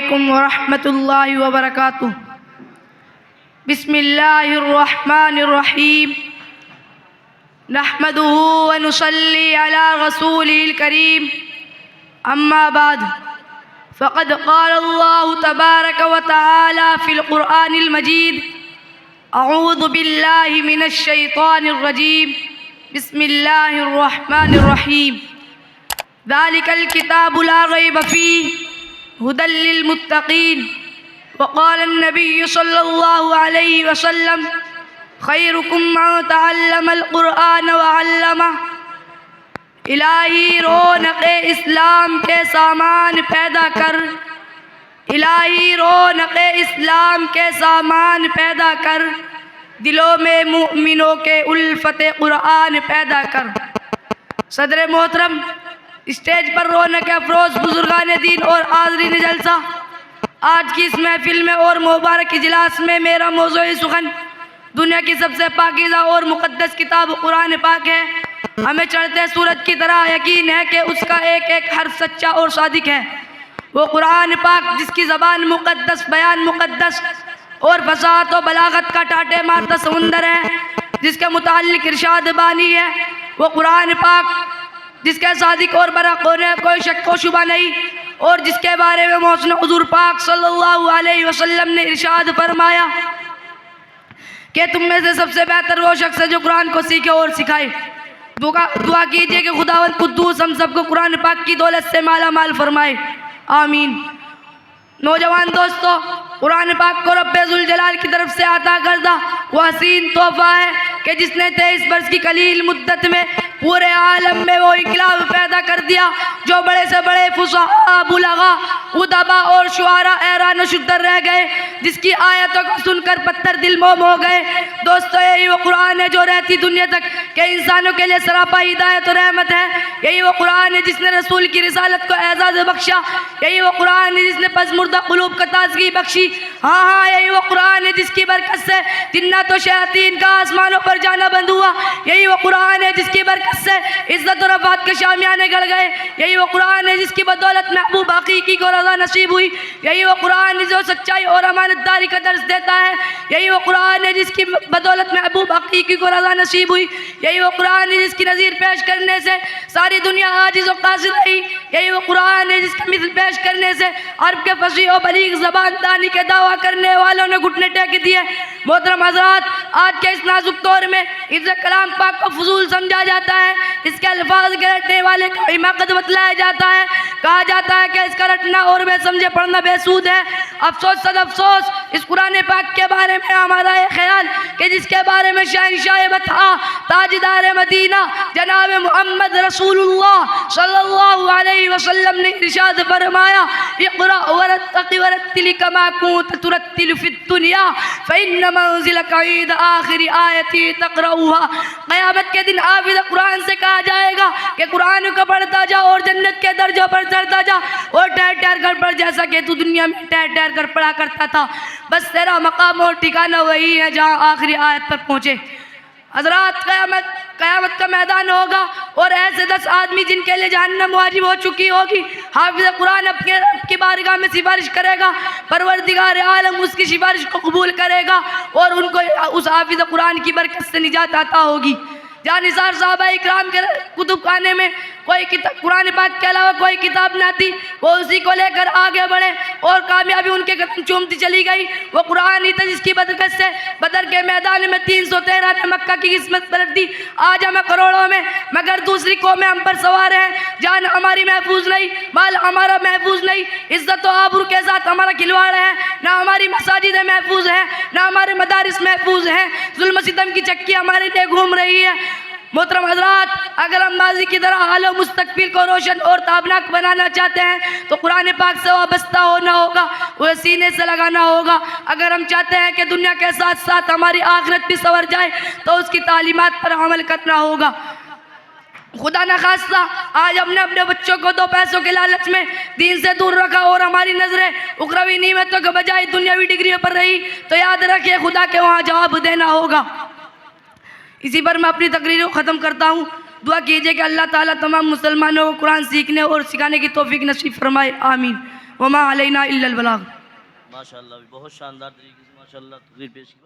अलैकुम वरहमतुल्लाहि वबरकातुह। बिस्मिल्लाहिर्रहमानिर्रहीम। नहमदुहु व नुसल्ली अला रसूलिल करीम। अम्मा बाद फ़क़द क़ाल अल्लाहु तबारक व तआला फ़िल क़ुरआनिल मजीद। अऊज़ु बिल्लाहि मिनश शैतानिर रजीम। बिस्मिल्लाहिर्रहमानिर्रहीम। ज़ालिकल किताबु ला रैब फ़ीह हुदल लिल मुत्तक़ीन। वक़ाल अन्नबिय्यु सल्लल्लाहु अलैहि वसल्लम खैरुकुम मन तअल्लमल क़ुरआन व अल्लमह। इलाही रौनक़े इस्लाम के सामान पैदा कर, इलाही रौनक़े इस्लाम के सामान पैदा कर, दिलों में मुमिनों के उल्फ़ते क़ुरआन पैदा कर। सदर मोहतरम, स्टेज पर रौनक़ अफरोज़ बुजुर्गान दीन और हाज़रीन जलसा, आज की इस महफिल में और मुबारक इजलास में मेरा मौज़ूए सुख़न दुनिया की सबसे पाकीज़ा और मुक़द्दस किताब कुरान पाक है। हमें चढ़ते सूरज की तरह यकीन है कि उसका एक एक हर्फ सच्चा और सादिक है। वो कुरान पाक जिसकी ज़बान मुक़द्दस, बयान मुक़द्दस और फसाहत और बलागत का टाटे मारता समुंदर है, जिसके मुताल्लिक़ इरशाद बानी है। वो कुरान पाक जिसके सादिक और बरहक़ होने कोई शक व शुबा नहीं, और जिसके बारे में मोहसिन हुज़ूर पाक सल्लल्लाहु अलैहि वसल्लम ने इरशाद फरमाया कि तुम में से सबसे बेहतर वो शख्स है जो कुरान को सीखे और सिखाए। दुआ कीजिए कि खुदावंद कुद्दूस हम सबको कुरान पाक की दौलत से माला माल फरमाए, आमीन। नौजवान दोस्तों, कुरान पाक को रब्बे ज़ुल जलाल की तरफ से अता करदा वो हसीन तोहफ़ा है कि जिसने 23 वर्ष की कलील मुद्दत में पूरे आलम में वो इनकलाब पैदा कर दिया जो बड़े से बड़े फुसहा, बुलगा, उदबा और शुआरा हैरान शुद्दर रह गए, जिसकी आयतों को सुनकर पत्थर दिल मोम हो गए। दोस्तों, यही वो कुरान है जो रहती दुनिया तक के इंसानों के लिए सरापा हिदायत और रहमत है। यही वो कुरान है जिसने रसूल की रिसालत को एजाज़ बख्शा। यही वो कुरान है जिसने पज़मुर्दा क़ुलूब को ताज़गी बख्शी। हाँ, यही वो कुरान है जिसकी बरकत से जिन्नात और शयातीन का आसमानों पर जाना बंद हुआ। यही वो कुरान है जिसकी बरकत से इज़्ज़त और रफ़ात के शामियाने गड़ गए। यही वो कुरान है जिसकी बदौलत महबूब हक़ीक़ी को रज़ा नसीब हुई। यही वो कुरान है जो सच्चाई और अमानतदारी का दर्स देता है। यही वो कुरान है जिसकी बदौलत महबूब हक़ीक़ी को रज़ा नसीब हुई। यही वो कुरान है जिसकी नज़ीर पेश करने से सारी दुनिया आजिज़ और क़ासिर रही। यही वो कुरान है जिसका मिसल पेश करने से अरब के फसीह और बलीग ज़बान दानी के दावा करने वालों ने घुटने टेक दिए। मोहतरम हज़रात, आज के इस नाजुक दौर में इस कलाम पाक को फजूल समझा जाता है, इसके अल्फाज के रटने वाले का हिमाकत बतलाया जाता है। कहा जाता है कि इसका रटना और बेसमझे पढ़ना बेसूद है। अफसोस सद अफसोस, इस कुरान पाक के बारे में हमारा ये ख्याल कि जिसके बारे में शहंशाह बता ताजदार मदीना जनाब मोहम्मद रसूलुल्लाह सल्लल्लाहु अलैहि वसल्लम ने इरशाद फरमाया, इक़रा वरत्तक़ि वरत्तिल कमा कुंत तुरत्तिल फिद दुनिया फ़इन्न मंज़िलक ईद आखिरी आयती तक़रऊहा। क़यामत के दिन हाफ़िज़ कुरान से कहा जाएगा कि कुरान को पढ़ता जा और जन्नत के दर्जों पर चढ़ता जा और ठहर ठहर कर पढ़, जैसा कि तू दुनिया में ठहर ठहर कर पढ़ा करता था। बस तेरा मकाम और ठिकाना वही है जहाँ आखिरी आयत पर पहुँचे। हज़रात, क़यामत का मैदान होगा और ऐसे 10 आदमी जिनके लिए जहन्नम वाजिब हो चुकी होगी, हाफिज़ कुरान अपने रब की बारगाह में सिफारिश करेगा, परवरदिगार आलम उसकी सिफारिश को कबूल करेगा और उनको उस हाफिज़ कुरान की बरकत से निजात आता होगी। जहाँ निसार साहबा इकराम के कुतुब खाने में कोई किताब कुरान पाक के अलावा कोई किताब न थी, वो उसी को लेकर आगे बढ़े और कामयाबी उनके कदम चूमती चली गई। वो कुरान ही था जिसकी बरकत से बदर के मैदान में 313 ने मक्का की किस्मत पलट दी। आज हमें करोड़ों में मगर दूसरी कौमें हम पर सवार हैं। जान हमारी महफूज नहीं, माल हमारा महफूज नहीं, इज्जत और आबरू के साथ हमारा खिलवाड़ है। ना हमारी मसाजिदें महफूज हैं, ना हमारे मदारिस महफूज हैं। जुल्म सितम की चक्की हमारे लिए घूम रही है। मोहतरम हज़रात, अगर हम माजी की तरह हाल मुस्तकबिल को रोशन और ताबनाक बनाना चाहते हैं तो कुरान पाक से वाबस्ता होना होगा, वह सीने से लगाना होगा। अगर हम चाहते हैं कि दुनिया के साथ साथ हमारी आखिरत भी संवर जाए तो उसकी तालीमात पर अमल करना होगा। खुदा न खास्ता आज हमने अपने बच्चों को 2 पैसों के लालच में दीन से दूर रखा और हमारी नज़रें उखरवी नीमतों के बजाय दुनियावी डिग्रियों पर रही, तो याद रखिए खुदा के वहाँ जवाब देना होगा। इसी पर मैं अपनी तकरीर को ख़त्म करता हूँ। दुआ कीजिए कि अल्लाह ताला तमाम मुसलमानों को कुरान सीखने और सिखाने की तौफीक नसीब फरमाए, आमीन। वमा अलैना इल्लल बलाग। माशाल्लाह, बहुत शानदार तरीके से माशाल्लाह तकरीर पेश की।